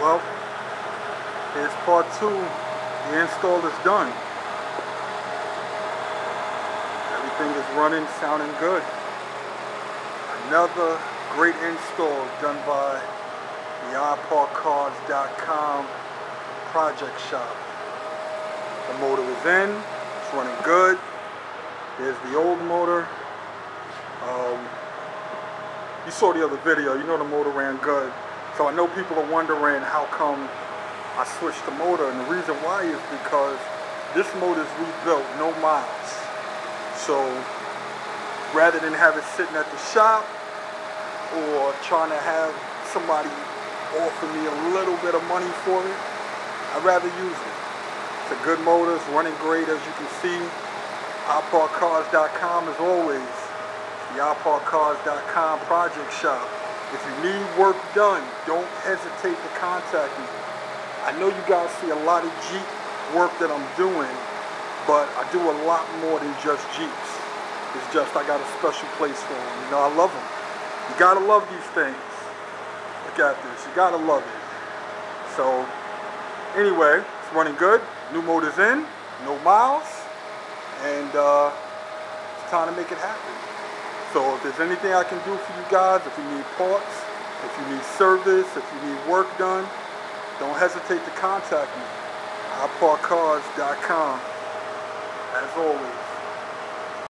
Well, here's part 2. The install is done. Everything is running, sounding good. Another great install done by the iParkCars.com project shop. The motor is in, it's running good. There's the old motor. You saw the other video, you know the motor ran good. So I know people are wondering how come I switched the motor, and the reason why is because this motor is rebuilt, no miles. So rather than have it sitting at the shop or trying to have somebody offer me a little bit of money for it, I'd rather use it. It's a good motor, it's running great as you can see. iParkCars.com as always. The iParkCars.com project shop. If you need work done, don't hesitate to contact me. I know you guys see a lot of Jeep work that I'm doing, but I do a lot more than just Jeeps. It's just I got a special place for them. You know, I love them. You gotta love these things. Look at this. You gotta love it. So, anyway, it's running good. New motor's in, no miles, and it's time to make it happen. So if there's anything I can do for you guys, if you need parts, if you need service, if you need work done, don't hesitate to contact me. iParkCars.com, as always.